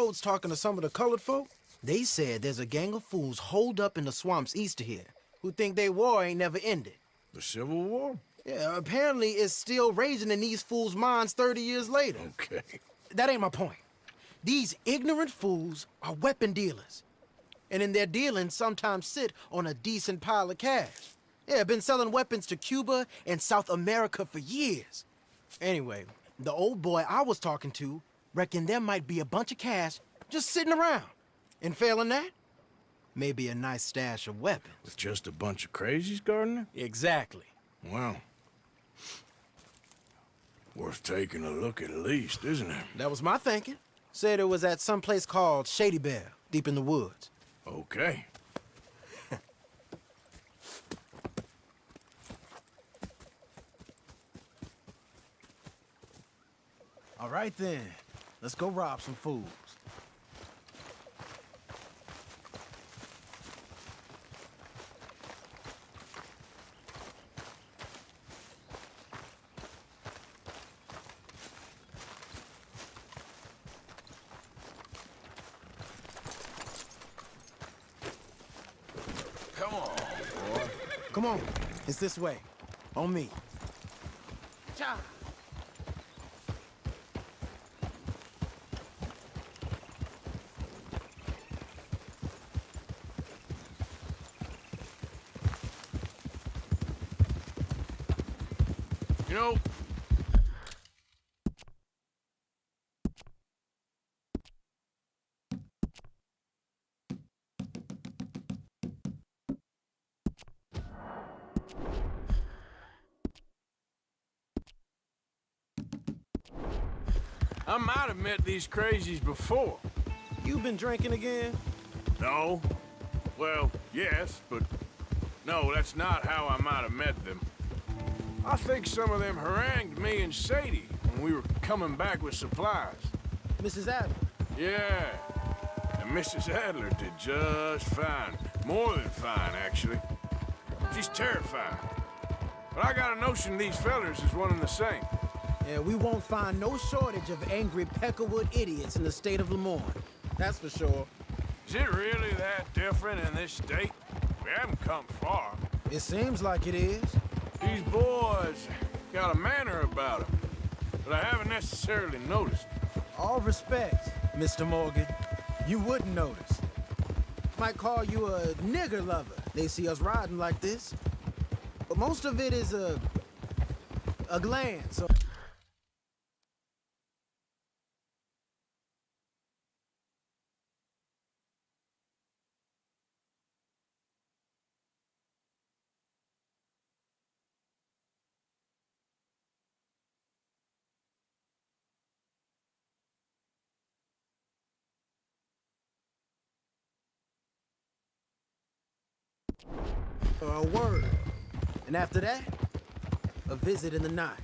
roads talking to some of the colored folk. They said there's a gang of fools holed up in the swamps east of here who think their war ain't never ended. The Civil War? Yeah, apparently it's still raging in these fools' minds 30 years later. Okay. That ain't my point. These ignorant fools are weapon dealers. And in their dealing, sometimes sit on a decent pile of cash. Yeah, been selling weapons to Cuba and South America for years. Anyway, the old boy I was talking to reckoned there might be a bunch of cash just sitting around. And failing that, maybe a nice stash of weapons. With just a bunch of crazies, Gardner? Exactly. Well, worth taking a look at least, isn't it? That was my thinking. Said it was at some place called Shady Belle, deep in the woods. Okay. All right then, let's go rob some fools. Come on, boy. Come on, it's this way. On me. Cha! You know, I might have met these crazies before. You been drinking again? No. Well, yes, but no, that's not how I might have met them. I think some of them harangued me and Sadie when we were coming back with supplies. Mrs. Adler. Yeah, and Mrs. Adler did just fine. More than fine, actually. She's terrifying. But I got a notion these fellers is one and the same. Yeah, we won't find no shortage of angry Peckerwood idiots in the state of Lemoyne. That's for sure. Is it really that different in this state? We haven't come far. It seems like it is. These boys got a manner about them that I haven't necessarily noticed. All respect, Mr. Morgan. You wouldn't notice. Might call you a nigger lover. They see us riding like this. But most of it is a glance. So a word. And after that, a visit in the night.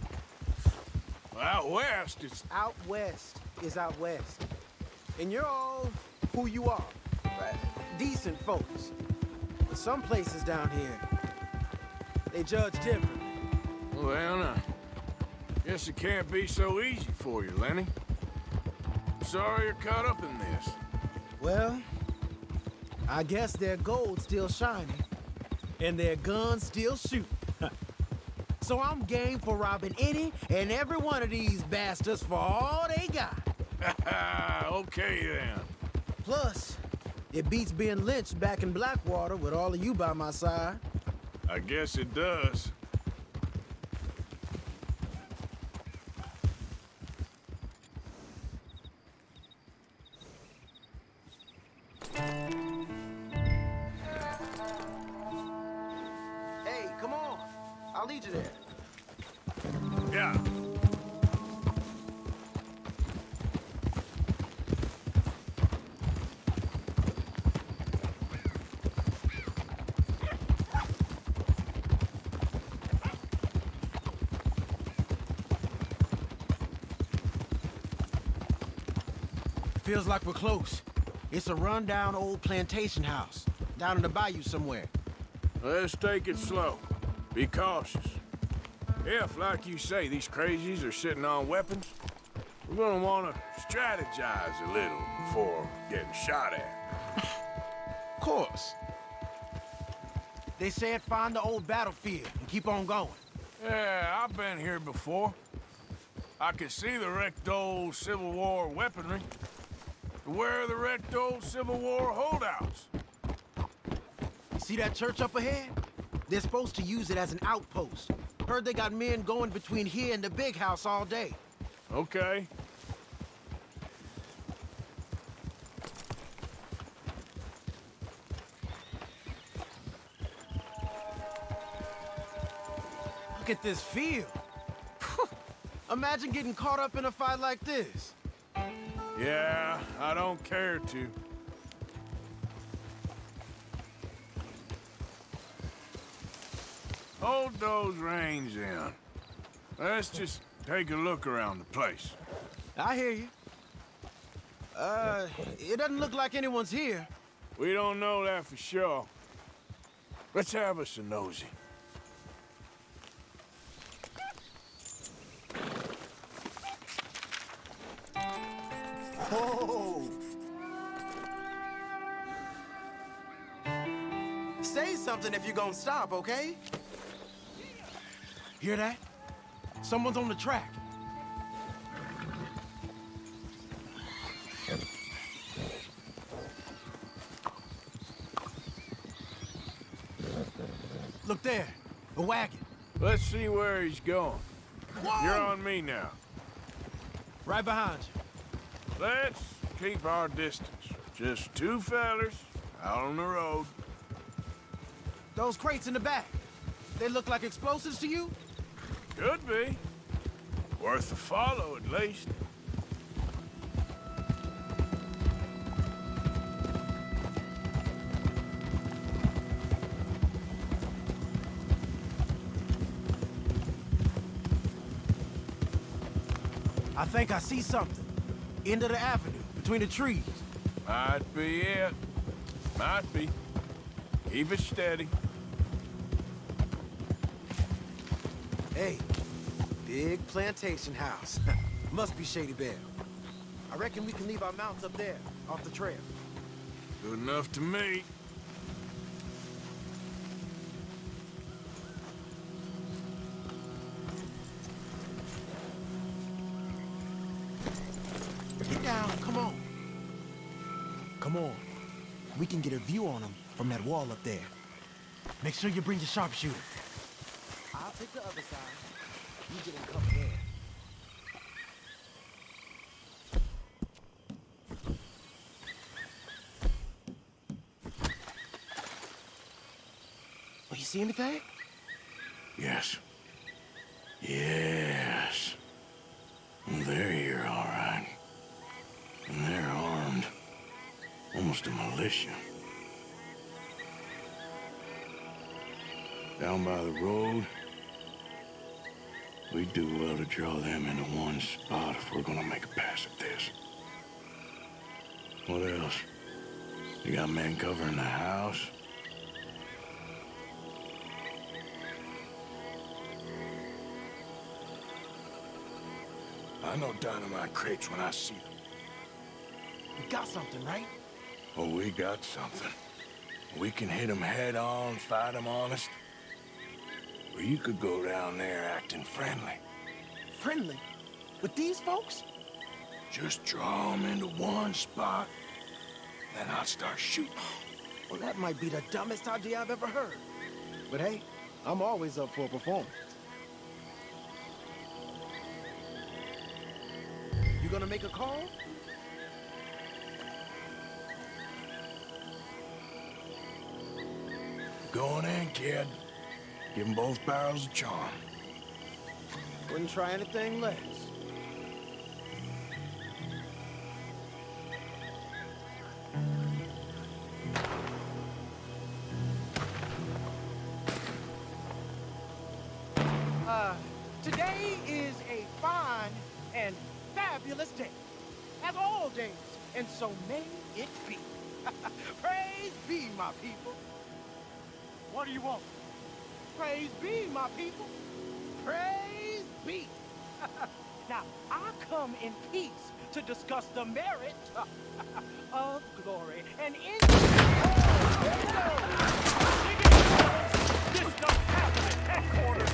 Out west, it's... Out west is out west. And you're all who you are. Right? Decent folks. But some places down here, they judge differently. Well, I guess it can't be so easy for you, Lenny. Sorry you're caught up in this. Well, I guess their gold's still shining, and their guns still shoot. So I'm game for robbing any and every one of these bastards for all they got. Okay, then. Plus, it beats being lynched back in Blackwater with all of you by my side. I guess it does. Hey, come on. I'll lead you there. Yeah. Feels like we're close. It's a rundown old plantation house, down in the bayou somewhere. Let's take it slow. Be cautious. If, like you say, these crazies are sitting on weapons, We're gonna wanna strategize a little before getting shot at. Of course. They said find the old battlefield and keep on going. Yeah, I've been here before. I can see the wrecked old Civil War weaponry. Where are the wrecked old Civil War holdouts? See that church up ahead? They're supposed to use it as an outpost. Heard they got men going between here and the big house all day. Okay. Look at this field. Imagine getting caught up in a fight like this. Yeah, I don't care to. Hold those reins in. Let's just take a look around the place. I hear you. It doesn't look like anyone's here. We don't know that for sure. Let's have us a nosy. Whoa! Say something if you're gonna stop, okay? Hear that? Someone's on the track. Look there, a wagon. Let's see where he's going. Whoa! You're on me now. Right behind you. Let's keep our distance. Just two fellers out on the road. Those crates in the back, they look like explosives to you? Could be. Worth a follow, at least. I think I see something. End of the avenue, between the trees. Might be it. Might be. Keep it steady. Hey, big plantation house. Must be Shady Belle. I reckon we can leave our mounts up there, off the trail. Good enough to me. Get down, come on. Come on. We can get a view on them from that wall up there. Make sure you bring your sharpshooter. I'll take the other side. You get in cover there. Oh, you see anything? Yes. Yes. They're here, all right. And they're armed. Almost a militia. Down by the road. We do well to draw them into one spot if we're gonna make a pass at this. What else? You got men covering the house? I know dynamite crates when I see them. We got something, right? Oh, we got something. We can hit them head on, fight them honest. Or you could go down there acting friendly. Friendly? With these folks? Just draw them into one spot, then I'll start shooting. Well, that might be the dumbest idea I've ever heard. But hey, I'm always up for a performance. You gonna make a call? Going in, kid. Give them both barrels a charm. Wouldn't try anything less. Today is a fine and fabulous day, as all days, and so may it be. Praise be, my people. What do you want? Praise be, my people. Praise be. Now, I come in peace to discuss the merit of glory and in this don't happen at headquarters.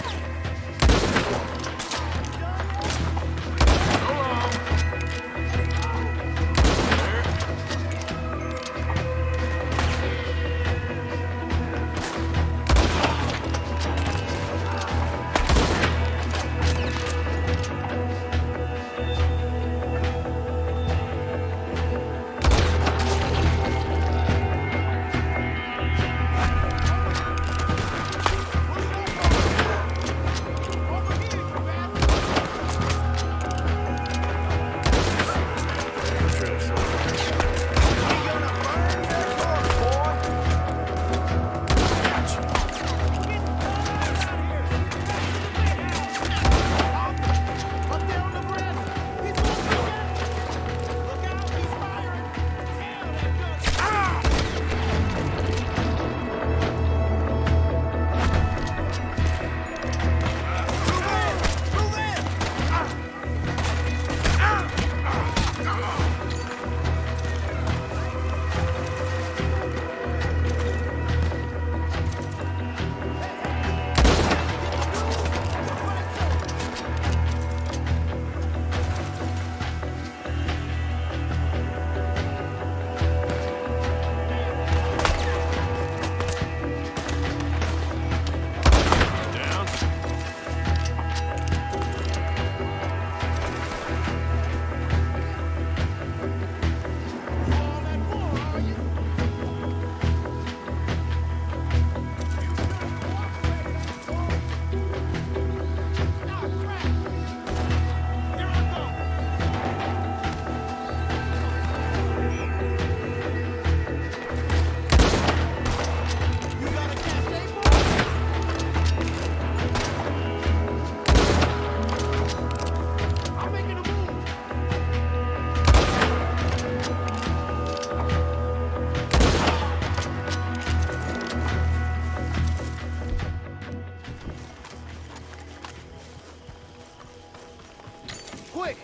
Quick!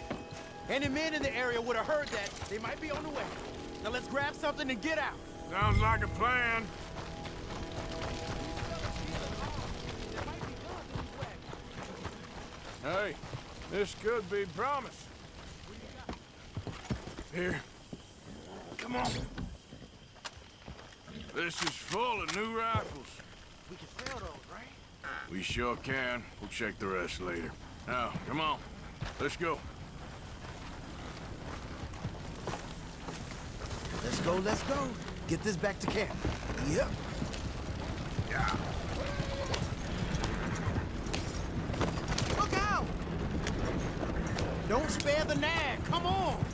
Any men in the area would have heard that. They might be on the way. Now let's grab something and get out. Sounds like a plan. Hey, this could be promise. Here. Come on. This is full of new rifles. We can sell those, right? We sure can. We'll check the rest later. Now, come on. Let's go. Let's go, let's go. Get this back to camp. Yep. Yeah. Look out! Don't spare the nag. Come on.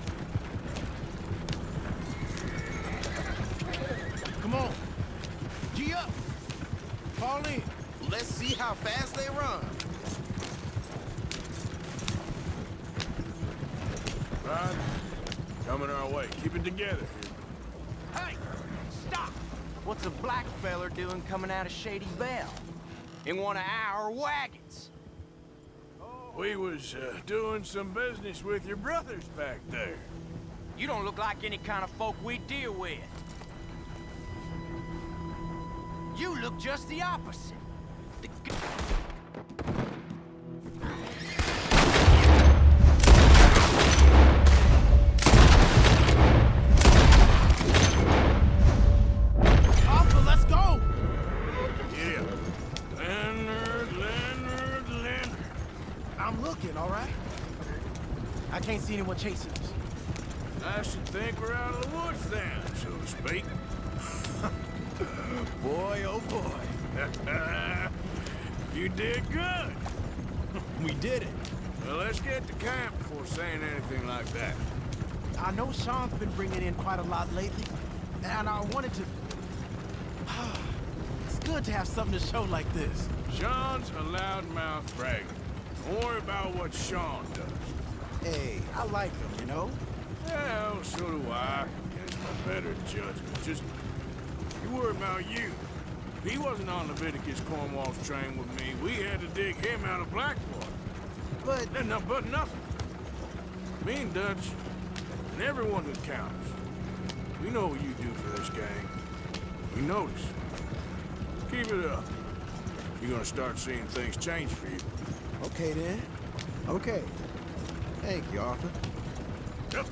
Come on. G up. Fall in. Let's see how fast they run. Right. Coming our way. Keep it together. Hey, stop! What's a black feller doing coming out of Shady Belle? In one of our wagons? We was doing some business with your brothers back there. You don't look like any kind of folk we deal with. You look just the opposite. Arthur, let's go! Yeah. Leonard. I'm looking, all right? I can't see anyone chasing us. I should think we're out of the woods then, so to speak. Boy, oh boy. You did good. We did it. Well, let's get to camp before saying anything like that. I know Sean's been bringing in quite a lot lately, and I wanted to... It's good to have something to show like this. Sean's a loudmouth bragger. Don't worry about what Sean does. Hey, I like him, you know? Well, so do I. Guess my better judgment. Just, you worry about you. He wasn't on Leviticus Cornwall's train with me. We had to dig him out of Blackwater. But... But nothing. Me and Dutch, and everyone who counts. We know what you do for this gang. We notice. Keep it up. You're gonna start seeing things change for you. Okay, then. Okay. Thank you, Arthur. Yep.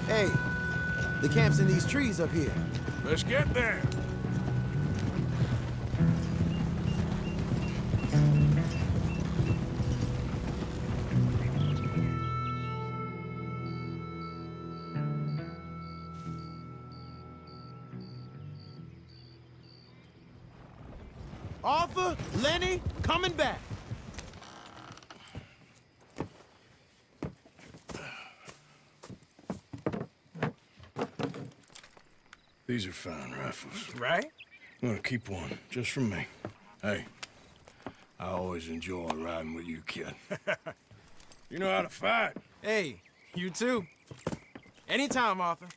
Hey, the camp's in these trees up here. Let's get there. Arthur, Lenny, coming back. These are fine rifles. Right? I'm gonna keep one, just for me. Hey, I always enjoy riding with you, kid. You know how to fight. Hey, you too. Anytime, Arthur.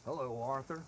Hello, Arthur.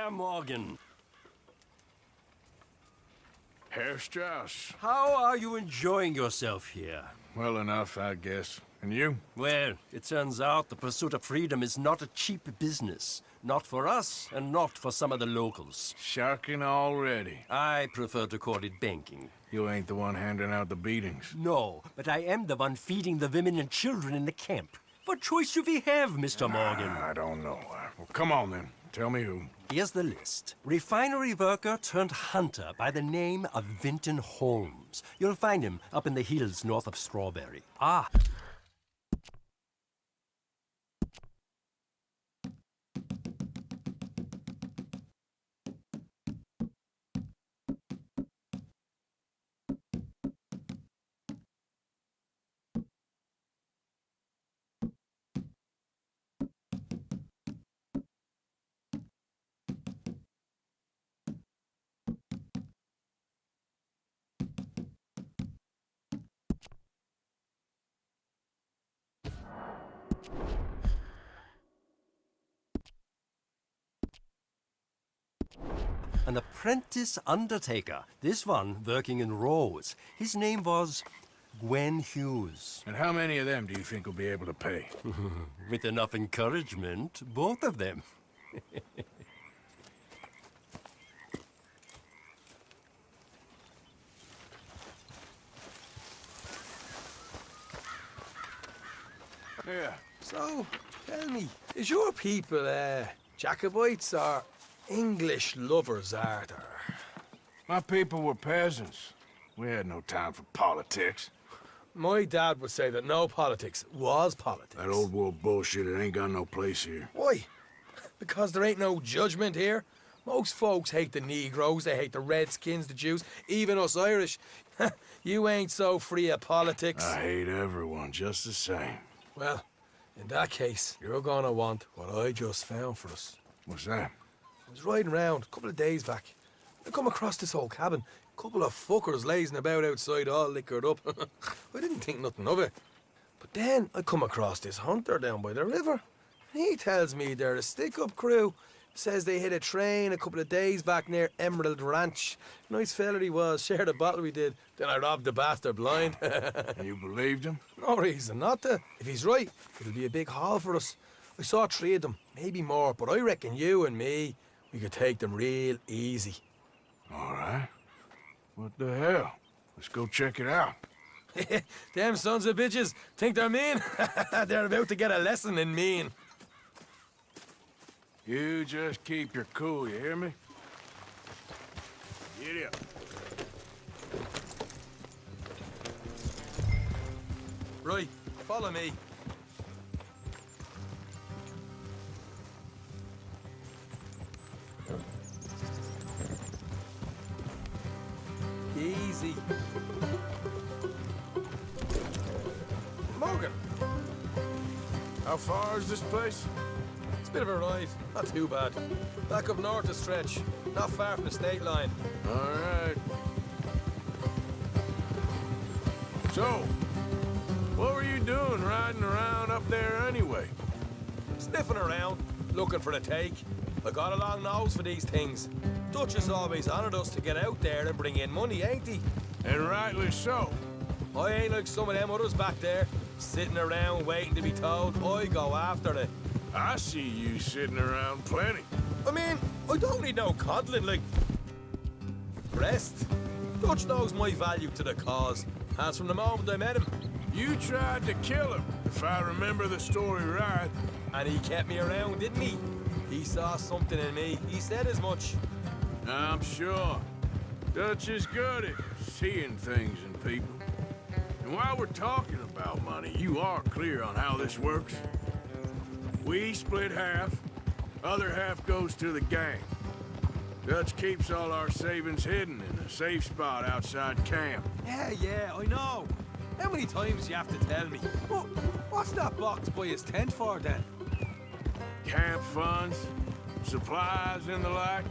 Herr Morgan. Herr Strauss. How are you enjoying yourself here? Well enough, I guess. And you? Well, it turns out the pursuit of freedom is not a cheap business. Not for us, and not for some of the locals. Sharking already. I prefer to call it banking. You ain't the one handing out the beatings. No, but I am the one feeding the women and children in the camp. What choice do we have, Mr. Morgan? I don't know. Well, come on then. Tell me who. Here's the list. Refinery worker turned hunter by the name of Vinton Holmes. You'll find him up in the hills north of Strawberry. Ah. An apprentice undertaker. This one working in Rhodes. His name was Gwen Hughes. And how many of them do you think will be able to pay? With enough encouragement, both of them. Yeah. So, tell me, is your people, Jacobites or English lovers, Arthur? My people were peasants. We had no time for politics. My dad would say that no politics was politics. That old world bullshit, it ain't got no place here. Why? Because there ain't no judgment here. Most folks hate the Negroes, they hate the Redskins, the Jews, even us Irish. You ain't so free of politics. I hate everyone just the same. Well, in that case, you're gonna want what I just found for us. What's that? I was riding around a couple of days back. I come across this old cabin. Couple of fuckers lazing about outside all liquored up. I didn't think nothing of it. But then I come across this hunter down by the river. He tells me they're a stick-up crew. Says they hit a train a couple of days back near Emerald Ranch. Nice fella he was, shared a bottle we did. Then I robbed the bastard blind. You believed him? No reason not to. If he's right, it'll be a big haul for us. I saw 3 of them, maybe more, but I reckon you and me, we could take them real easy. All right. What the hell? Let's go check it out. Them sons of bitches think they're mean. They're about to get a lesson in mean. You just keep your cool, you hear me? Get up. Right, follow me. Easy. Morgan. How far is this place? It's a bit of a ride, not too bad. Back up north a stretch, not far from the state line. All right. So, what were you doing riding around up there anyway? Sniffing around, looking for a take. I got a long nose for these things. Dutch has always honoured us to get out there and bring in money, ain't he? And rightly so. I ain't like some of them others back there, sitting around waiting to be told. I go after it. I see you sitting around plenty. I mean, I don't need no coddling, like... Rest. Dutch knows my value to the cause. As from the moment I met him. You tried to kill him, if I remember the story right. And he kept me around, didn't he? He saw something in me. He said as much. I'm sure. Dutch is good at seeing things in people. And while we're talking about money, you are clear on how this works. We split half, other half goes to the gang. Dutch keeps all our savings hidden in a safe spot outside camp. Yeah, I know. How many times you have to tell me? What's that box by his tent for, then? Camp funds, supplies, and the like.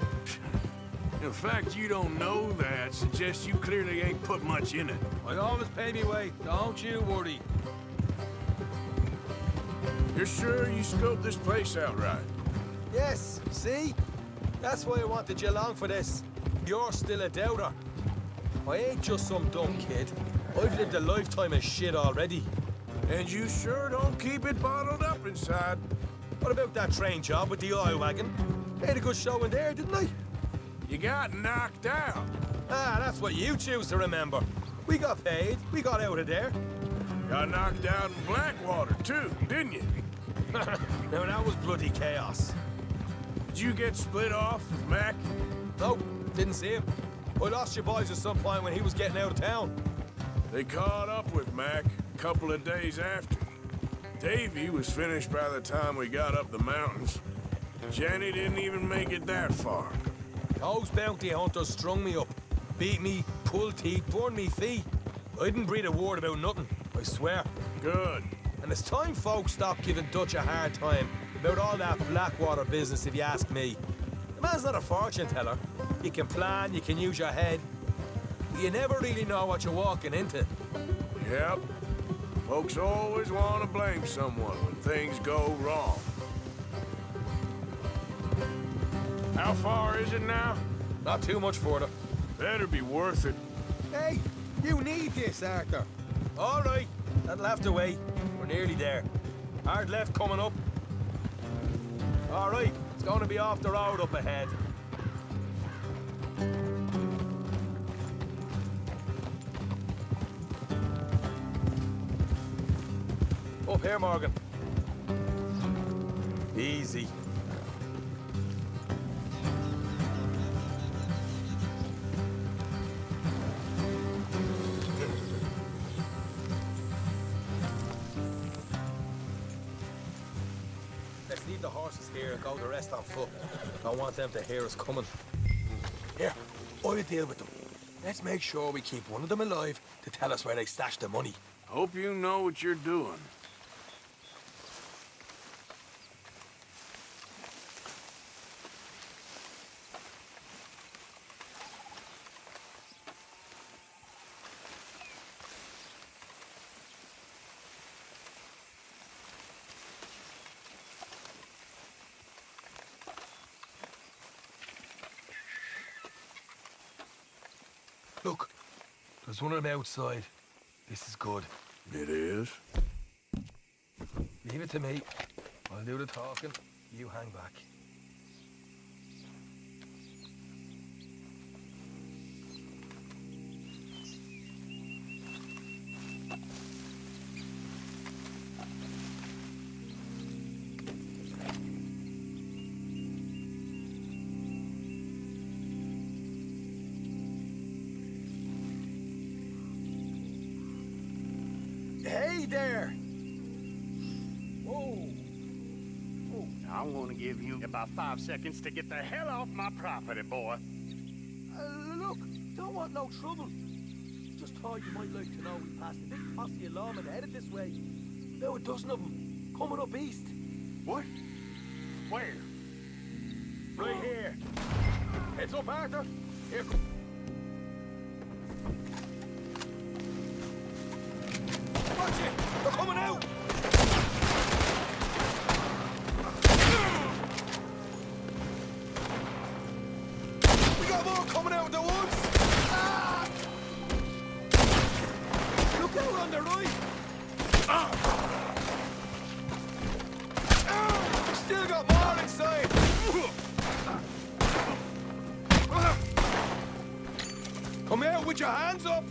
The fact you don't know that suggests you clearly ain't put much in it. I always pay me way, don't you worry. You're sure you scoped this place out right? Yes, see? That's why I wanted you along for this. You're still a doubter. I ain't just some dumb kid. I've lived a lifetime of shit already. And you sure don't keep it bottled up inside. What about that train job with the oil wagon? Made a good show in there, didn't I? You got knocked out. Ah, that's what you choose to remember. We got paid. We got out of there. Got knocked out in Blackwater, too, didn't you? Now, that was bloody chaos. Did you get split off with Mac? No, didn't see him. I lost your boys at some point when he was getting out of town. They caught up with Mac a couple of days after. Davy was finished by the time we got up the mountains. Jenny didn't even make it that far. Those bounty hunters strung me up. Beat me, pulled teeth, burned me feet. I didn't breathe a word about nothing, I swear. Good. And it's time folks stop giving Dutch a hard time about all that Blackwater business, if you ask me. The man's not a fortune teller. You can plan, you can use your head. But you never really know what you're walking into. Yep. Folks always want to blame someone when things go wrong. How far is it now? Not too much further. Better be worth it. Hey, you need this, Arthur. All right, that'll have to wait. We're nearly there. Hard left coming up. All right, it's going to be off the road up ahead. Up here, Morgan. Easy. Let's leave the horses here and go the rest on foot. Don't want them to hear us coming. Here, I'll deal with them. Let's make sure we keep one of them alive to tell us where they stashed the money. Hope you know what you're doing. Look, there's one of them outside. This is good. It is? Leave it to me. I'll do the talking. You hang back. Hey there! Whoa! I'm gonna give you about 5 seconds to get the hell off my property, boy. Look, don't want no trouble. Just thought you might like to know we passed a big posse of lawmen headed this way. About a dozen of them, coming up east. What? Where? Right here. Heads up, Arthur. Here. Watch it! They're coming out! We got more coming out of the woods! Ah! Look out on the right! We still got more inside! Come out with your hands up!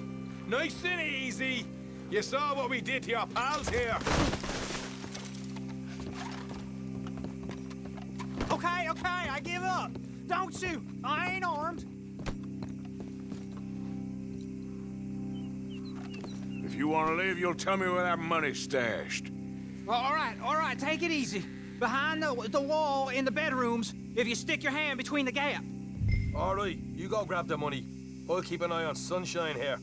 Nice and easy! You saw what we did to your pals here. Okay, I give up. Don't shoot. I ain't armed. If you want to leave, you'll tell me where that money's stashed. Well, all right, take it easy. Behind the wall in the bedrooms, if you stick your hand between the gap. All right, you go grab the money. I'll keep an eye on Sunshine here.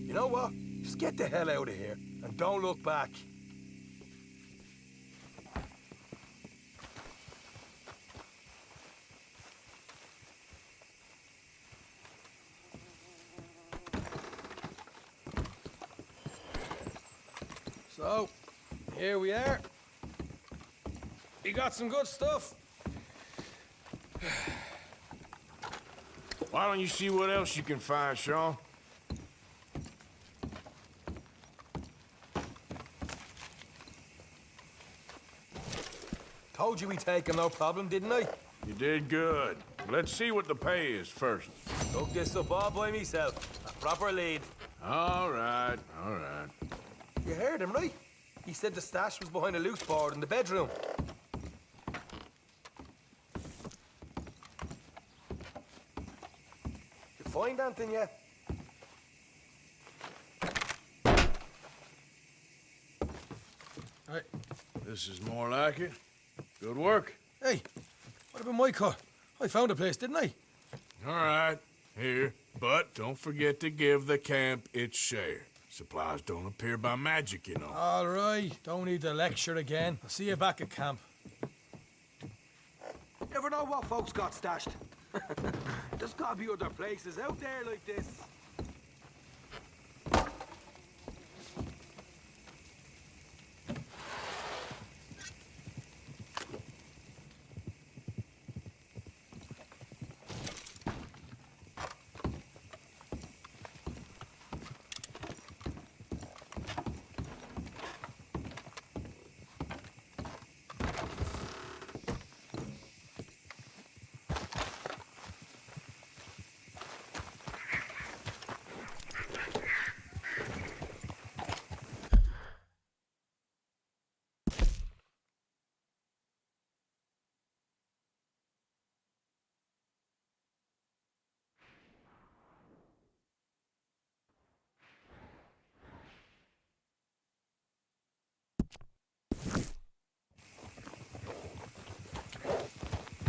You know what? Just get the hell out of here and don't look back. So, Here we are. You got some good stuff. Why don't you see what else you can find, Sean? Told you we'd take him, no problem, didn't I? You did good. Let's see what the pay is first. Took this up all by myself. A proper lead. All right, all right. You heard him, right? He said the stash was behind a loose board in the bedroom. You find anything yet? Hey, this is more like it. Good work. Hey, what about my car? I found a place, didn't I? All right, here. But don't forget to give the camp its share. Supplies don't appear by magic, you know. All right, don't need to lecture again. I'll see you back at camp. Never know what folks got stashed. There's gotta be other places out there like this.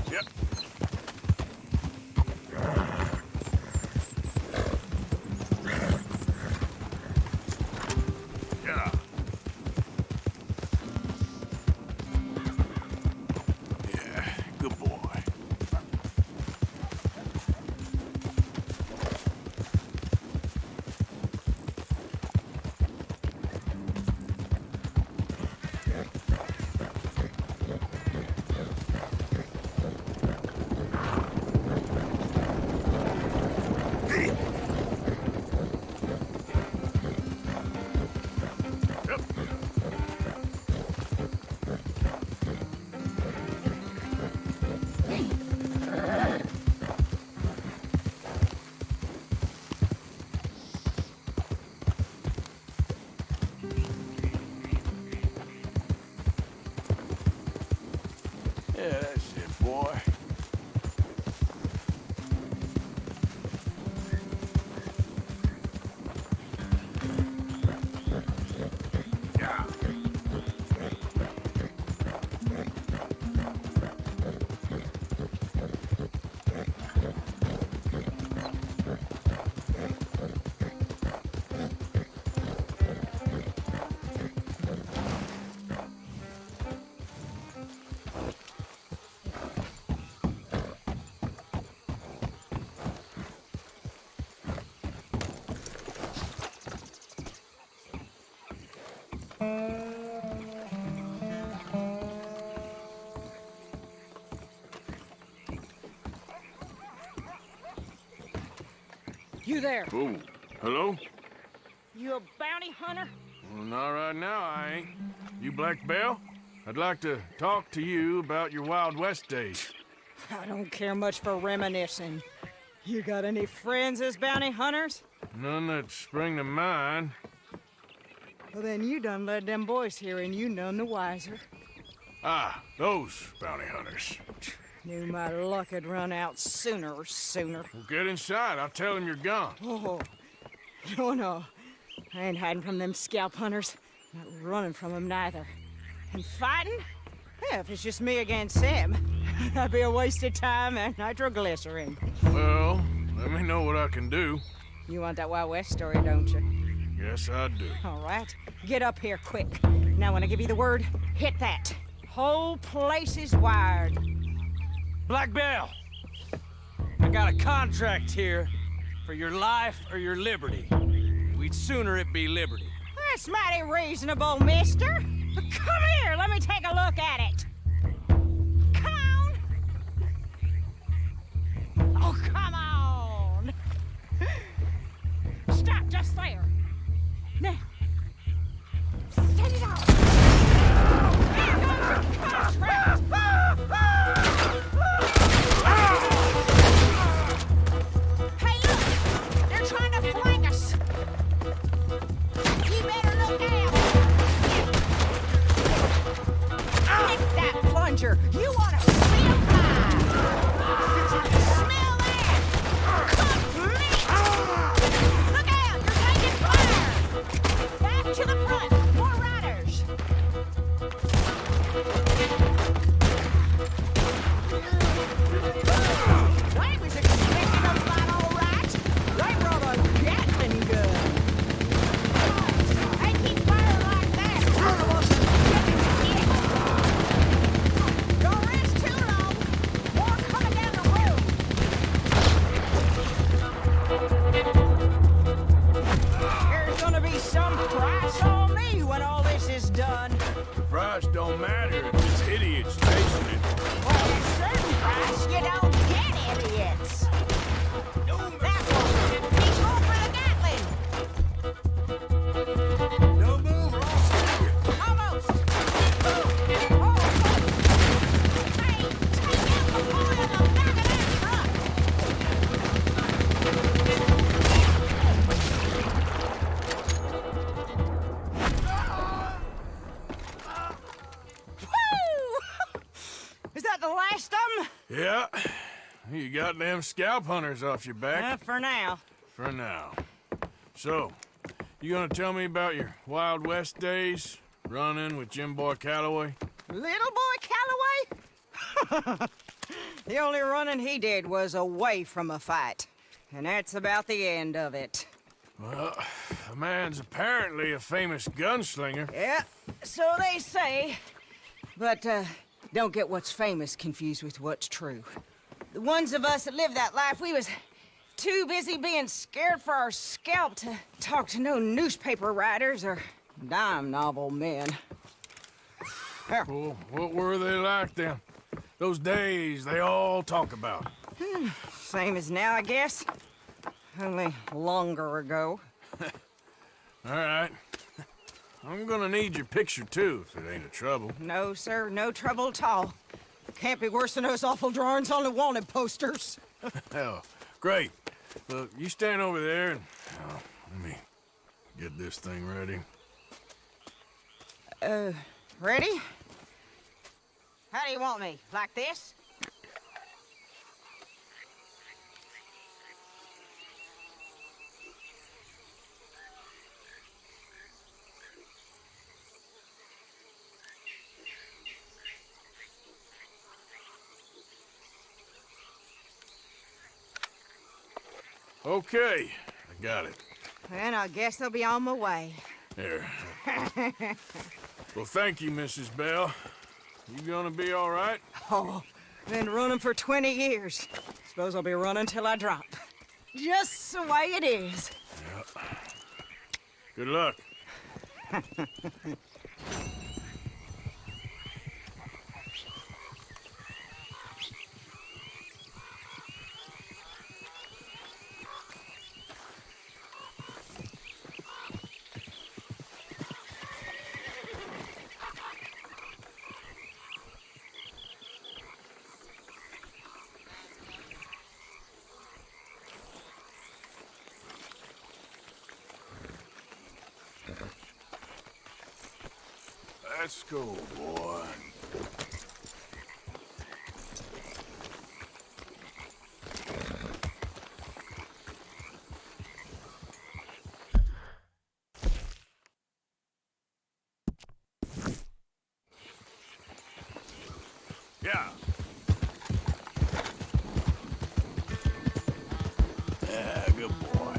Yep. Yeah. Yeah, good boy. Yeah, that's it, boy. Yeah. You there? Oh, hello? You a bounty hunter? Well, not right now, I ain't. You Black Bell? I'd like to talk to you about your Wild West days. I don't care much for reminiscing. You got any friends as bounty hunters? None that spring to mind. Well, then you done led them boys here and you none the wiser. Ah, those bounty hunters. Knew my luck had run out sooner or sooner. Well, get inside. I'll tell them you're gone. Oh, no. I ain't hiding from them scalp hunters. Not running from them neither. And fighting? Yeah, if it's just me against them, that'd be a waste of time and nitroglycerin. Well, let me know what I can do. You want that Wild West story, don't you? Yes, I do. All right. Get up here quick. Now, when I give you the word, hit that. Whole place is wired. Black Bell, I got a contract here for your life or your liberty. We'd sooner it be liberty. That's mighty reasonable, mister. Come here, let me take a look at it. Come on. Oh, come on. Stop just there. Now, set it off. Here goes your contract. Hey, look! They're trying to flank us. You better look out. Take that plunger. You want to feel fire. Smell that. Cooked meat. Look out! You're taking fire. Back to the front. More riders. I was expecting a fight, all right. They brought a Gatling gun. They keep firing like that. We're the ones that get it. Don't rest too long. More coming down the road. There's gonna be some price on me when all this is done. The price don't matter if it's idiots chasing it. For a certain price, you don't get idiots. That one, he's going for the Gatling. No move or I'll stab you. Almost. Almost. Hey, take out the boy on the back of that truck. Woo! Is that the last of them? Yeah. You got them scalp hunters off your back. For now. For now. So, you gonna tell me about your Wild West days? Running with Jim Boy Calloway? Little boy Calloway? The only running he did was away from a fight. And that's about the end of it. Well, the man's apparently a famous gunslinger. Yeah, so they say. But, don't get what's famous confused with what's true. The ones of us that lived that life, we was too busy being scared for our scalp to talk to no newspaper writers or dime novel men. Well, what were they like then? Those days they all talk about. Same as now, I guess. Only longer ago. All right. I'm gonna need your picture too, if it ain't a trouble. No, sir, no trouble at all. Can't be worse than those awful drawings on the wanted posters. Hell, great. Look, you stand over there and let me get this thing ready. Ready? How do you want me? Like this? Okay, I got it. Then I guess I'll be on my way. There. Well, thank you, Mrs. Bell. You gonna be all right? Oh, been running for 20 years. Suppose I'll be running till I drop. Just the way it is. Good luck. Let's go, boy. Yeah. Yeah, good boy.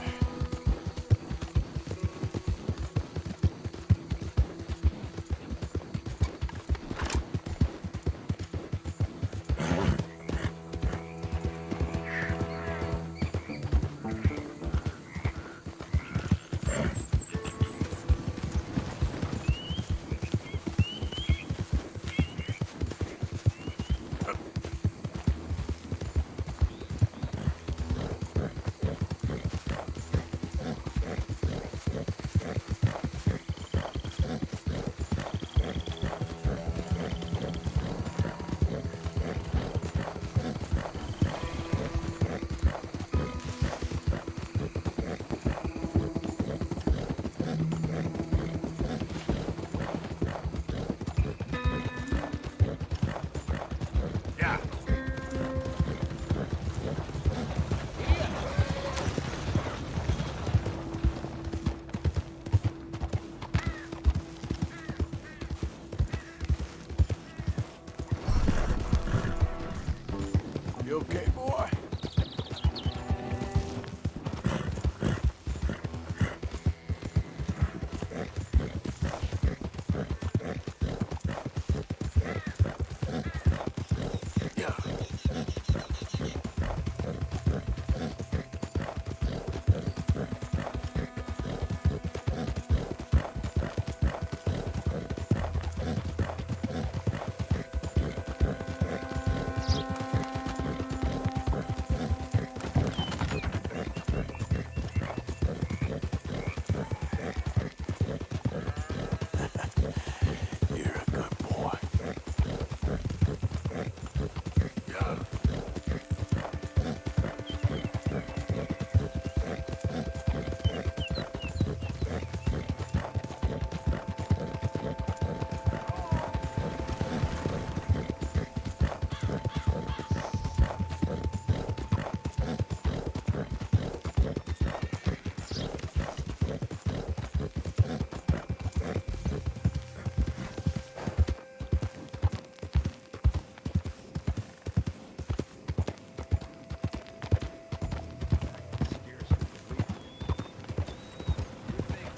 You okay, boy? You're a good boy. Yeah.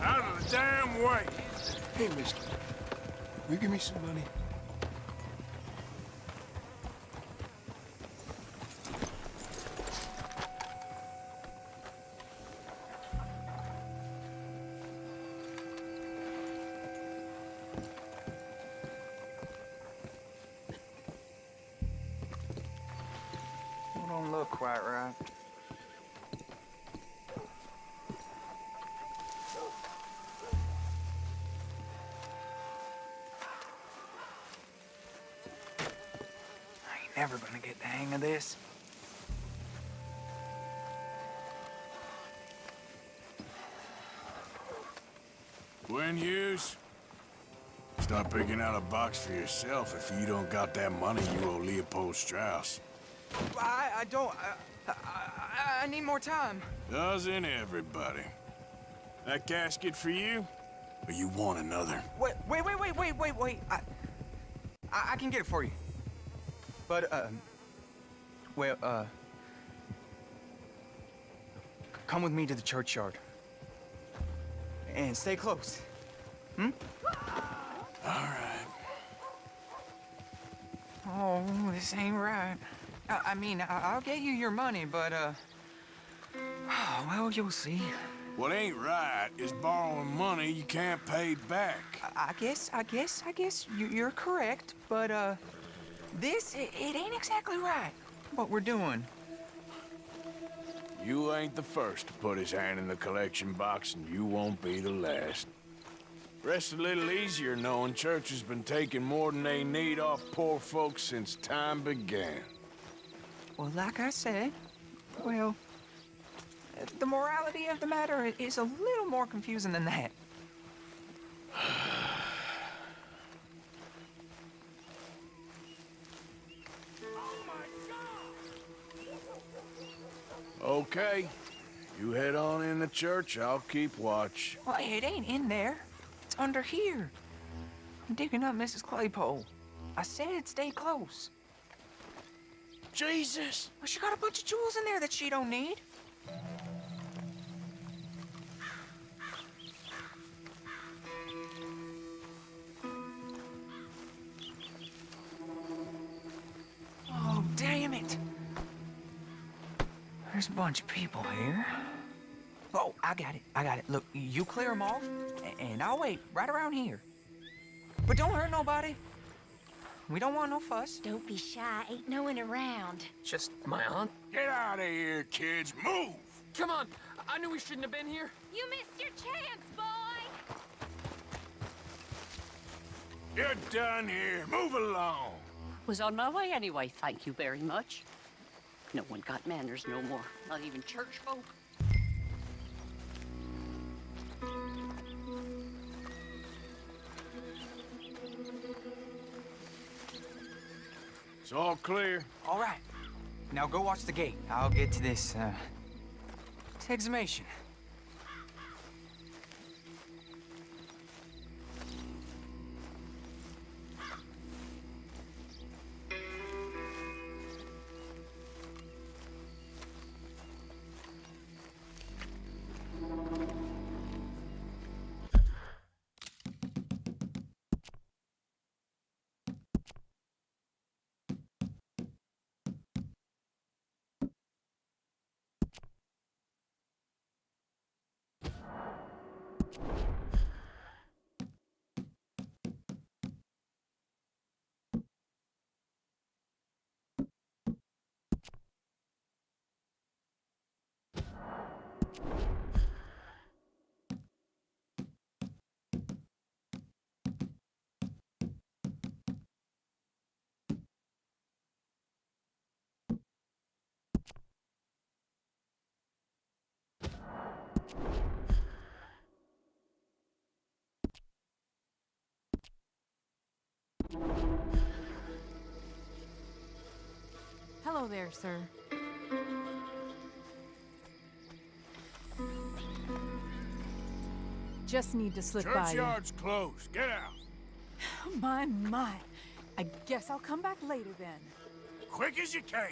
Out of the damn way! Hey, mister. Will you give me some money? Don't look quite right. I ain't never gonna get the hang of this. Gwen Hughes, start picking out a box for yourself if you don't got that money you owe Leopold Strauss. I don't. I need more time. Doesn't everybody? That casket for you? Or you want another? Wait. I can get it for you. But, come with me to the churchyard. And stay close. Hmm? All right. Oh, this ain't right. I mean, I'll get you your money, but, well, you'll see. What ain't right is borrowing money you can't pay back. I guess you're correct, but, this, it ain't exactly right, what we're doing. You ain't the first to put his hand in the collection box, and you won't be the last. Rest a little easier knowing church has been taking more than they need off poor folks since time began. Well, like I said, well, the morality of the matter is a little more confusing than that. Okay. You head on in the church, I'll keep watch. Well, it ain't in there. It's under here. I'm digging up Mrs. Claypole. I said stay close. Jesus! Well, she got a bunch of jewels in there that she don't need. Oh, damn it. There's a bunch of people here. Oh, I got it. Look, you clear them off, and I'll wait right around here. But don't hurt nobody. We don't want no fuss. Don't be shy. Ain't no one around. Just my aunt? Get out of here, kids. Move! Come on. I knew we shouldn't have been here. You missed your chance, boy! You're done here. Move along. Was on my way anyway, thank you very much. No one got manners no more, not even church folk. It's all clear. All right. Now go watch the gate. I'll get to this, exhumation. Hello there, sir. Just need to slip by you. Churchyard's closed. Get out. My. I guess I'll come back later then. Quick as you can.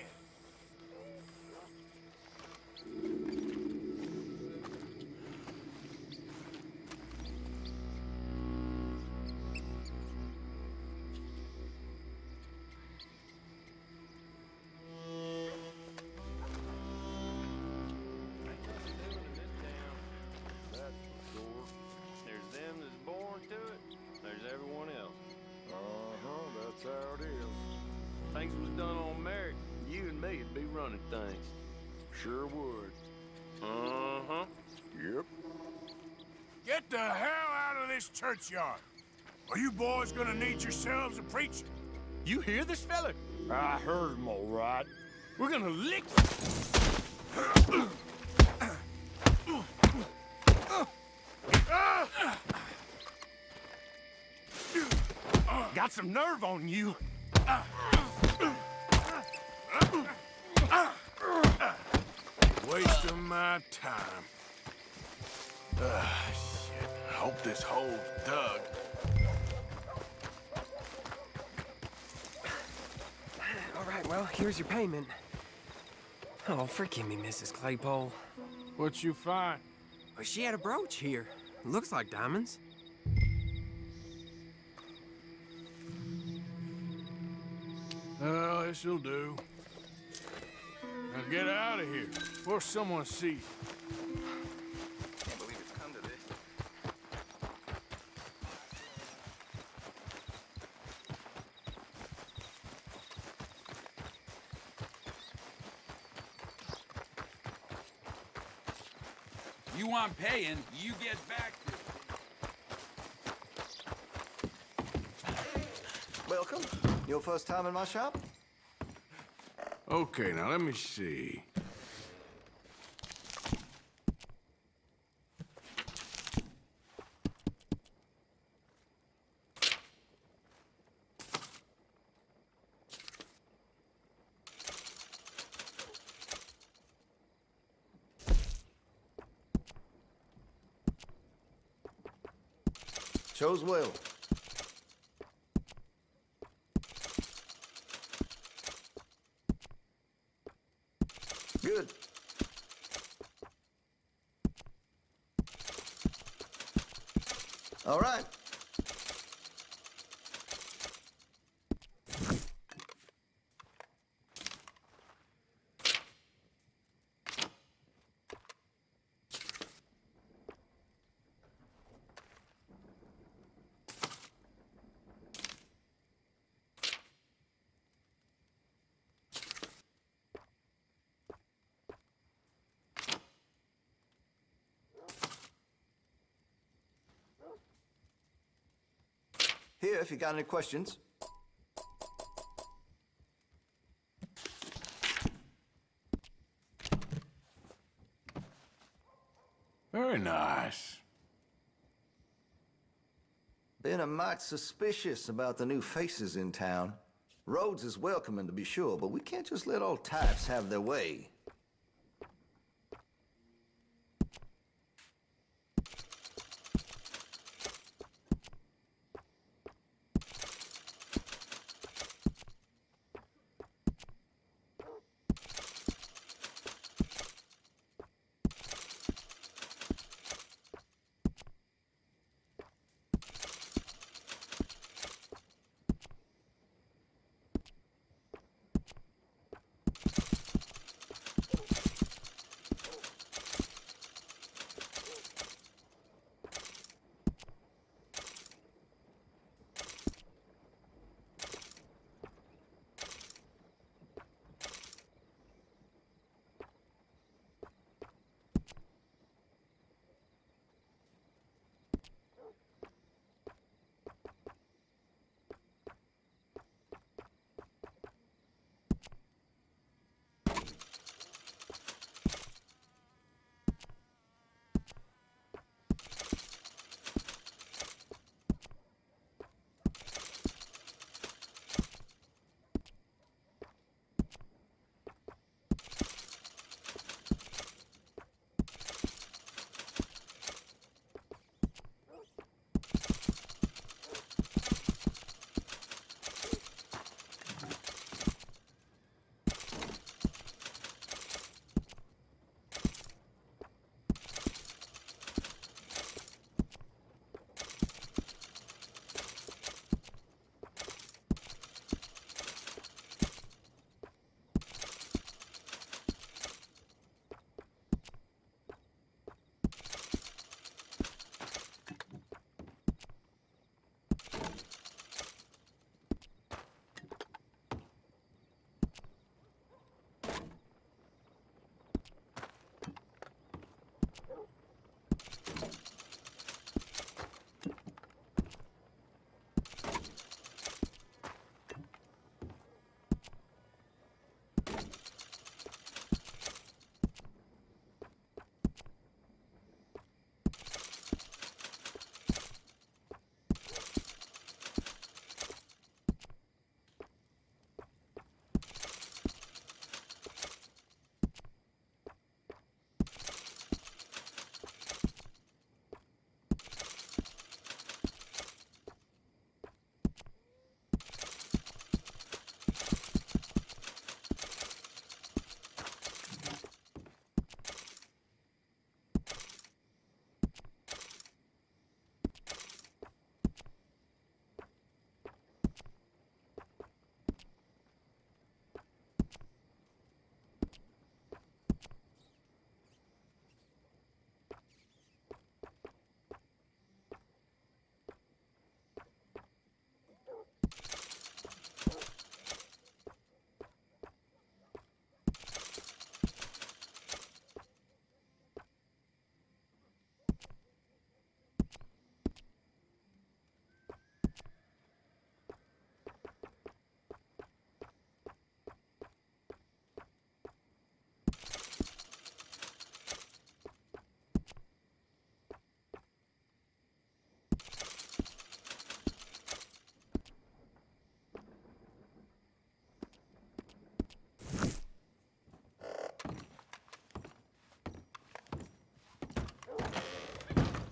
There's them that's born to it, there's everyone else. Uh-huh, that's how it is. Things was done on merit, you and me'd be running things. Sure would. Uh-huh. Yep. Get the hell out of this churchyard. Are you boys gonna need yourselves a preacher? You hear this fella? I heard him all right. We're gonna lick Got some nerve on you. Wasting my time. Shit. I hope this hole's dug. All right, well, here's your payment. Oh, forgive me, Mrs. Claypole. What you find? Well, she had a brooch here. Looks like diamonds. Well, this'll do. Now get out of here before someone sees you. Can't believe it's come to this. You want paying, you get back to it. Welcome. Your first time in my shop? Okay, now let me see. Chose well. Good. All right. Here, if you got any questions. Very nice. Been a mite suspicious about the new faces in town. Rhodes is welcoming, to be sure, but we can't just let all types have their way.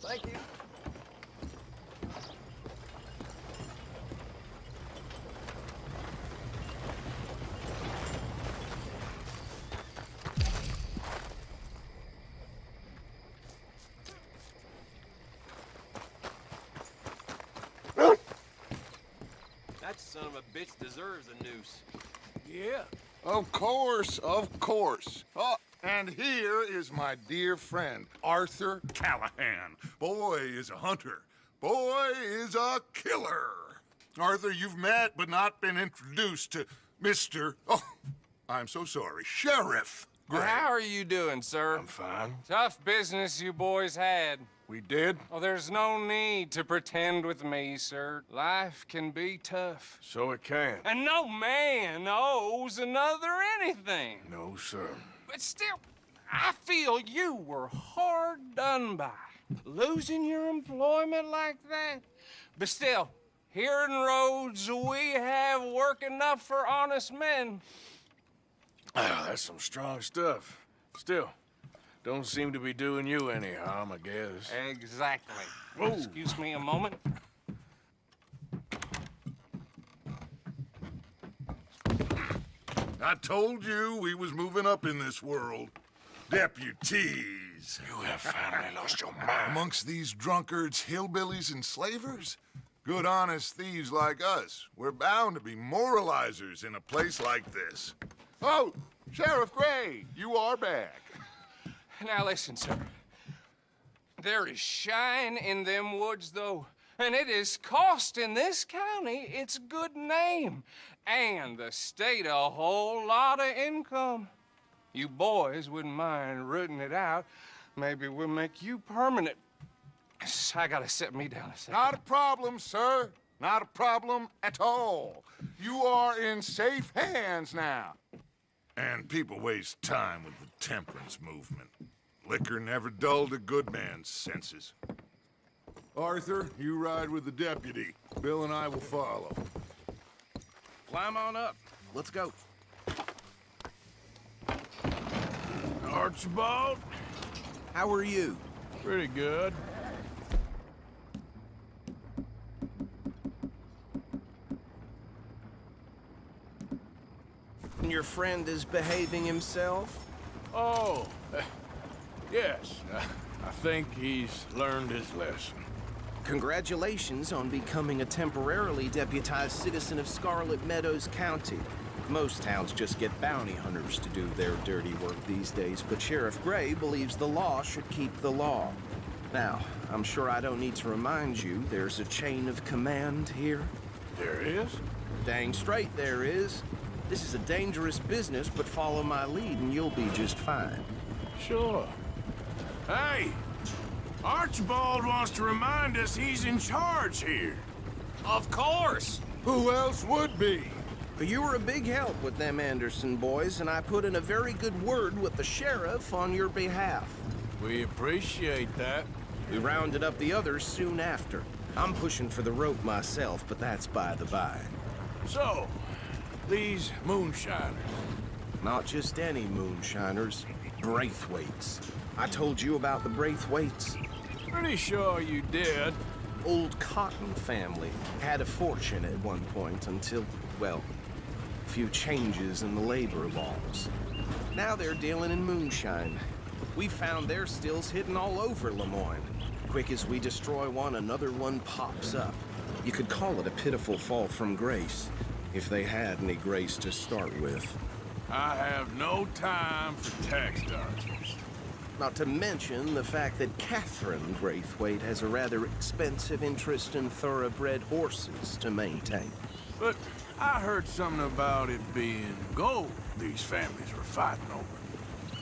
Thank you. That son of a bitch deserves a noose. Yeah. Of course, of course. Oh, and here is my dear friend, Arthur Callahan. Boy is a hunter. Boy is a killer. Arthur, you've met but not been introduced to Mr. Oh, I'm so sorry, Sheriff Gray. Well, how are you doing, sir? I'm fine. Tough business you boys had. We did? Oh, there's no need to pretend with me, sir. Life can be tough. So it can. And no man owes another anything. No, sir. But still, I feel you were hard done by. Losing your employment like that. But still, here in Rhodes, we have work enough for honest men. Ah, that's some strong stuff. Still, don't seem to be doing you any harm, I guess. Exactly. Whoa. Excuse me a moment. I told you we was moving up in this world. Deputies. You have finally lost your mind. Amongst these drunkards, hillbillies, and slavers? Good honest thieves like us. We're bound to be moralizers in a place like this. Oh, Sheriff Gray, you are back. Now listen, sir. There is shine in them woods, though, and it is costing this county its good name and the state a whole lot of income. You boys wouldn't mind rooting it out. Maybe we'll make you permanent. I gotta sit me down a second. Not a problem, sir. Not a problem at all. You are in safe hands now. And people waste time with the temperance movement. Liquor never dulled a good man's senses. Arthur, you ride with the deputy. Bill and I will follow. Climb on up. Let's go. Archibald? How are you? Pretty good. Your friend is behaving himself? Oh, yes. I think he's learned his lesson. Congratulations on becoming a temporarily deputized citizen of Scarlet Meadows County. Most towns just get bounty hunters to do their dirty work these days, but Sheriff Gray believes the law should keep the law. Now, I'm sure I don't need to remind you there's a chain of command here. There is? Dang straight there is. This is a dangerous business, but follow my lead and you'll be just fine. Sure. Hey! Archibald wants to remind us he's in charge here. Of course! Who else would be? You were a big help with them Anderson boys, and I put in a very good word with the sheriff on your behalf. We appreciate that. We rounded up the others soon after. I'm pushing for the rope myself, but that's by the by. So, these moonshiners. Not just any moonshiners, Braithwaites. I told you about the Braithwaites? Pretty sure you did. Old Cotton family had a fortune at one point until, well, a few changes in the labor laws. Now they're dealing in moonshine. We found their stills hidden all over Lemoyne. Quick as we destroy one, another one pops up. You could call it a pitiful fall from grace, if they had any grace to start with. I have no time for tax dodgers. Not to mention the fact that Catherine Braithwaite has a rather expensive interest in thoroughbred horses to maintain. But I heard something about it being gold these families were fighting over.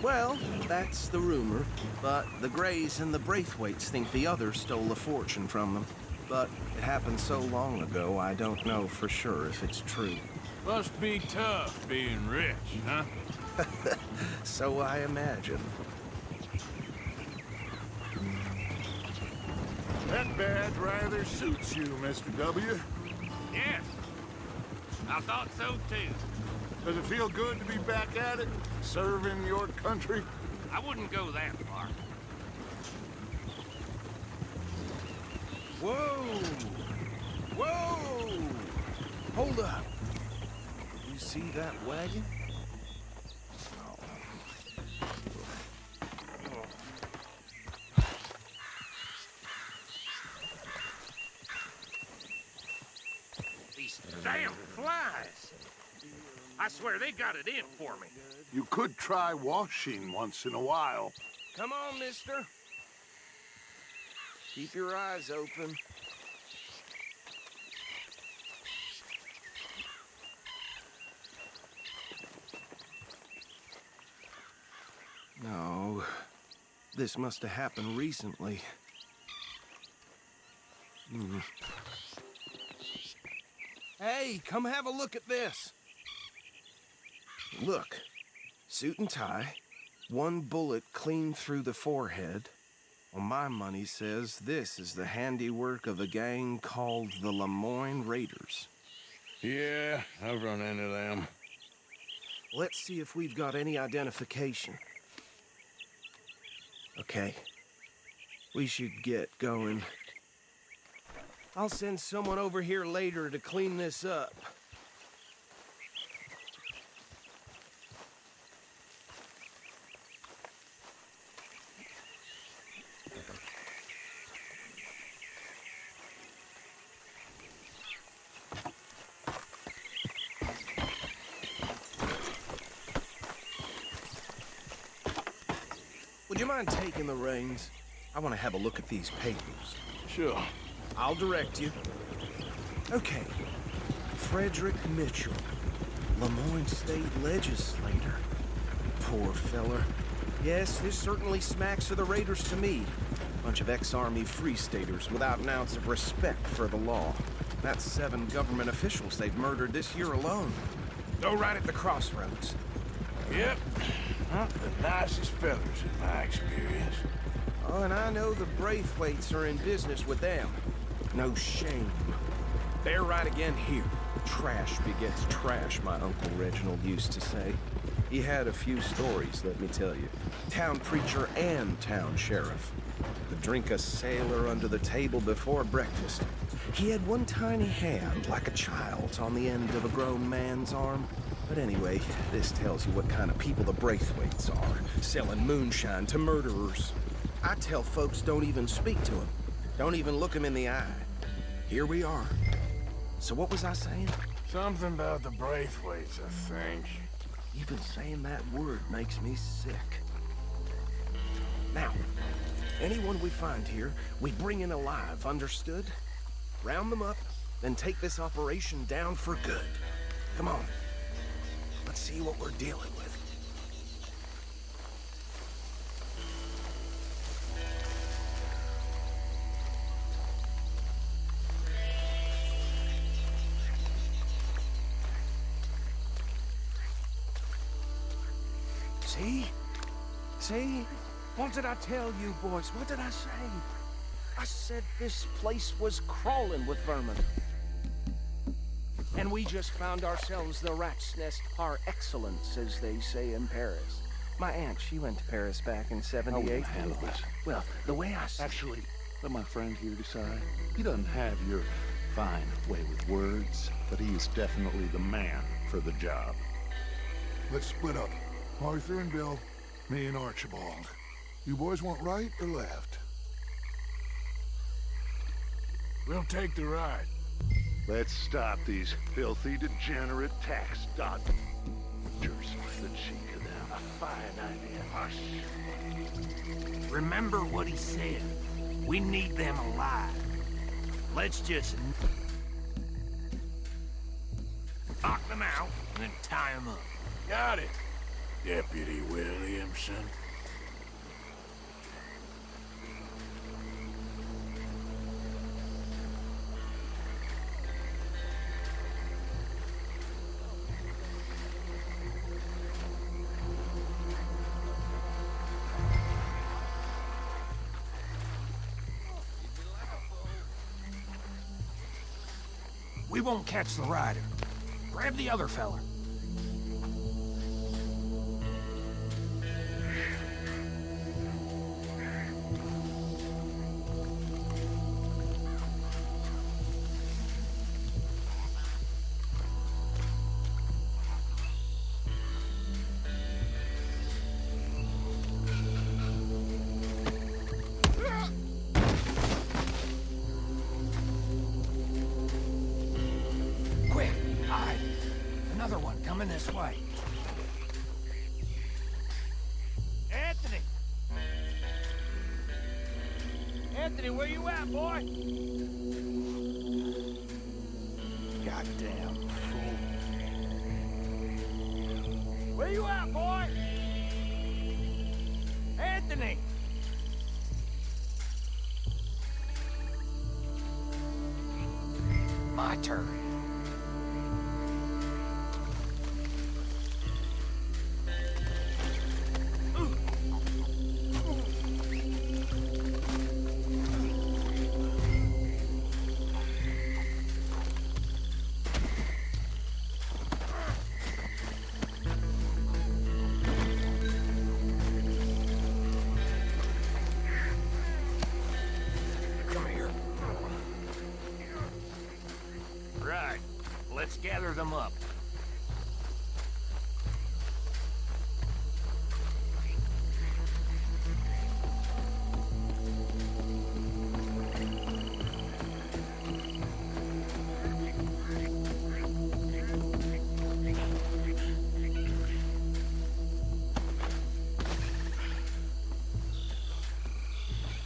Well, that's the rumor, but the Greys and the Braithwaites think the others stole a fortune from them. But it happened so long ago, I don't know for sure if it's true. Must be tough being rich, huh? So I imagine. That badge rather suits you, Mr. W. Yes. I thought so, too. Does it feel good to be back at it, serving your country? I wouldn't go that far. Whoa! Whoa! Hold up. You see that wagon? These damn flies. I swear they got it in for me. You could try washing once in a while. Come on, mister. Keep your eyes open. No, this must have happened recently. Hey, come have a look at this. Look, suit and tie, one bullet clean through the forehead. Well, my money says this is the handiwork of a gang called the Lemoyne Raiders. Yeah, I've run into them. Let's see if we've got any identification. Okay. We should get going. I'll send someone over here later to clean this up. Would you mind taking the reins? I want to have a look at these papers. Sure. I'll direct you. Okay. Frederick Mitchell, Lemoyne State Legislator. Poor feller. Yes, this certainly smacks of the Raiders to me. Bunch of ex-Army Free Staters without an ounce of respect for the law. That's 7 government officials they've murdered this year alone. Go right at the crossroads. Yep. Not the nicest fellas in my experience. Oh, and I know the Braithwaites are in business with them. No shame. They're right again here. Trash begets trash, my Uncle Reginald used to say. He had a few stories, let me tell you. Town preacher and town sheriff. Could drink a sailor under the table before breakfast. He had one tiny hand, like a child's, on the end of a grown man's arm. But anyway, this tells you what kind of people the Braithwaites are, selling moonshine to murderers. I tell folks don't even speak to them. Don't even look them in the eye. Here we are. So what was I saying? Something about the Braithwaites, I think. Even saying that word makes me sick. Now, anyone we find here, we bring in alive, understood? Round them up, then take this operation down for good. Come on. Let's see what we're dealing with. See? See? What did I tell you, boys? What did I say? I said this place was crawling with vermin. And we just found ourselves the rat's nest par excellence, as they say in Paris. My aunt, she went to Paris back in '78. Handle this. Well, the way I Actually, let my friend here decide. He doesn't have your fine way with words, but he is definitely the man for the job. Let's split up. Arthur and Bill, me and Archibald. You boys want right or left? We'll take the ride. Let's stop these filthy, degenerate tax dodgers. The cheek of them. A fine idea. Hush. Remember what he said. We need them alive. Let's just knock them out and then tie them up. Got it, Deputy Williamson. We won't catch the rider. Grab the other fella. Another one coming this way. Anthony! Anthony, where you at, boy? Goddamn fool. Where you at, boy? Anthony! My turn. Right. Let's gather them up.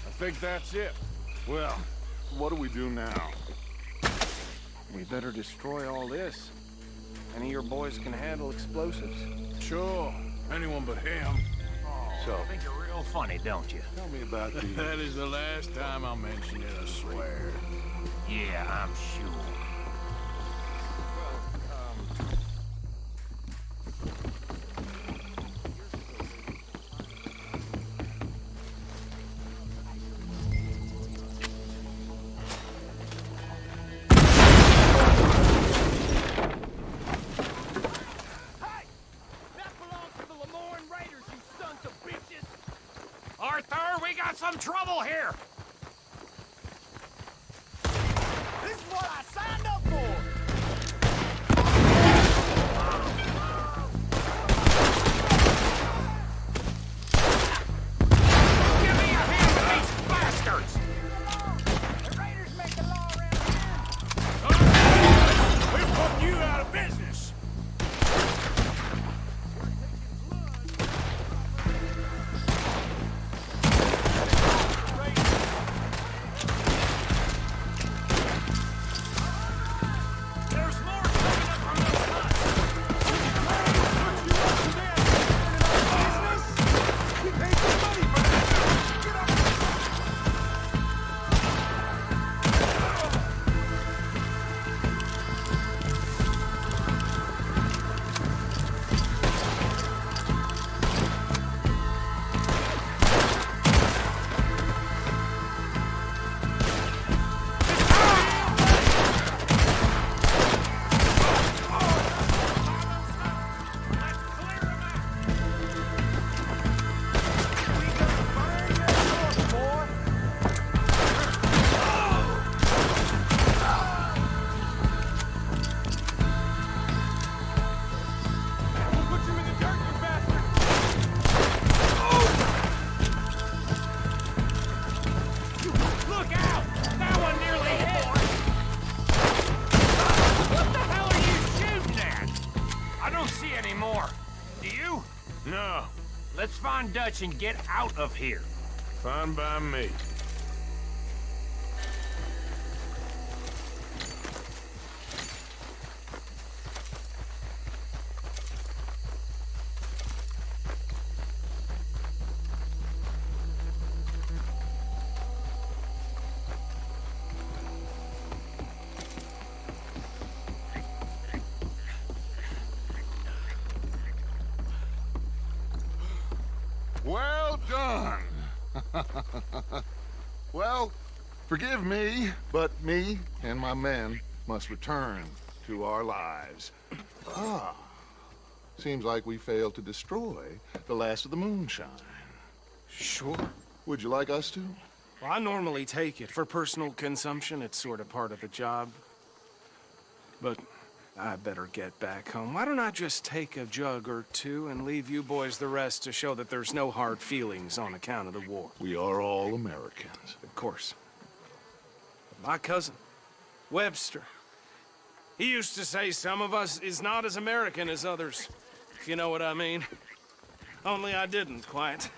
I think that's it. Well, what do we do now? We better destroy all this. Any of your boys can handle explosives. Sure. Anyone but him. So, I think you're real funny, don't you? Tell me about these. That is the last time I'll mention it, I swear. Yeah, I'm sure. Arthur, we got some trouble here! This is what I signed up for! Give me a hand with these bastards! The raiders make the law around here! We're putting you out of business! No. Let's find Dutch and get out of here. Fine by me. Well done. Well, forgive me, but me and my men must return to our lives. Ah, seems like we failed to destroy the last of the moonshine. Sure. Would you like us to? Well, I normally take it. For personal consumption, it's sort of part of the job. But I better get back home. Why don't I just take a jug or two and leave you boys the rest to show that there's no hard feelings on account of the war? We are all Americans. Of course. My cousin, Webster, he used to say some of us is not as American as others, if you know what I mean. Only I didn't quite.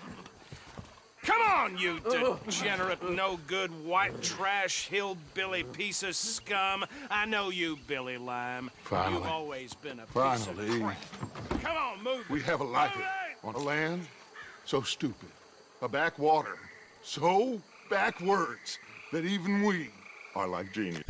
Come on, you degenerate, no-good, white trash, hillbilly piece of scum. I know you, Billy Lime. Finally. You've always been a piece Finally. of crap. Come on, move We it. have a life Move it! on a land so stupid, a backwater so backwards that even we are like genius.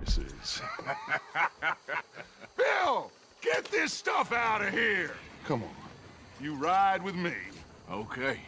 This is... Bill! Get this stuff out of here! Come on. You ride with me. Okay.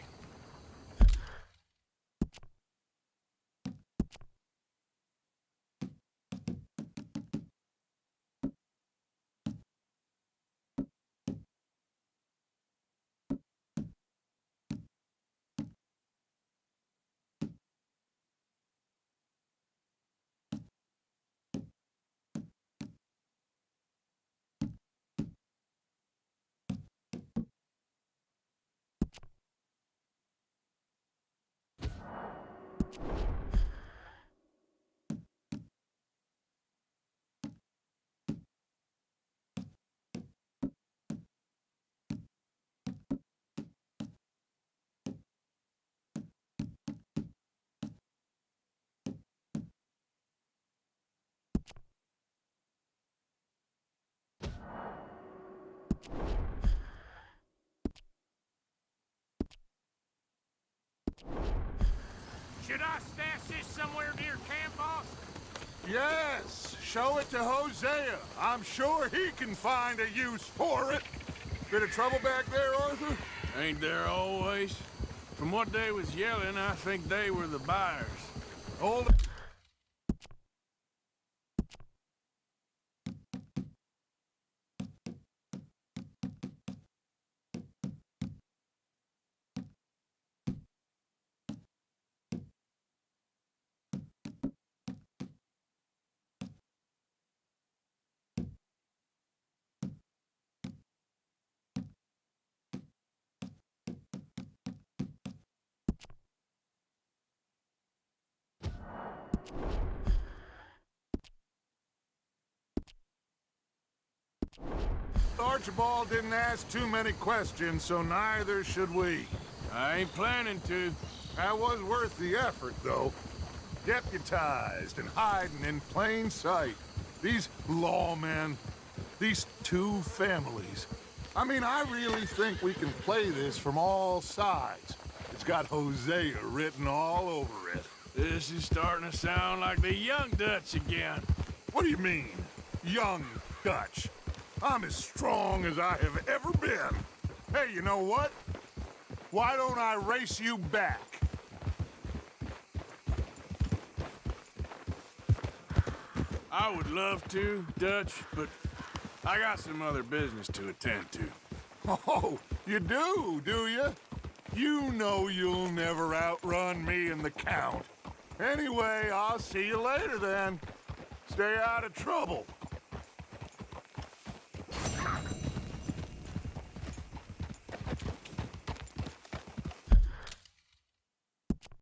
Should I stash this somewhere near camp, boss? Yes, show it to Hosea. I'm sure he can find a use for it. Bit of trouble back there, Arthur? Ain't there always? From what they was yelling, I think they were the buyers. Hold Archibald didn't ask too many questions, so neither should we. I ain't planning to. That was worth the effort, though. Deputized and hiding in plain sight. These lawmen, these two families. I mean, I really think we can play this from all sides. It's got Hosea written all over it. This is starting to sound like the Young Dutch again. What do you mean, Young Dutch? I'm as strong as I have ever been. Hey, you know what? Why don't I race you back? I would love to, Dutch, but I got some other business to attend to. Oh, you do you? You know you'll never outrun me and the Count. Anyway, I'll see you later then. Stay out of trouble.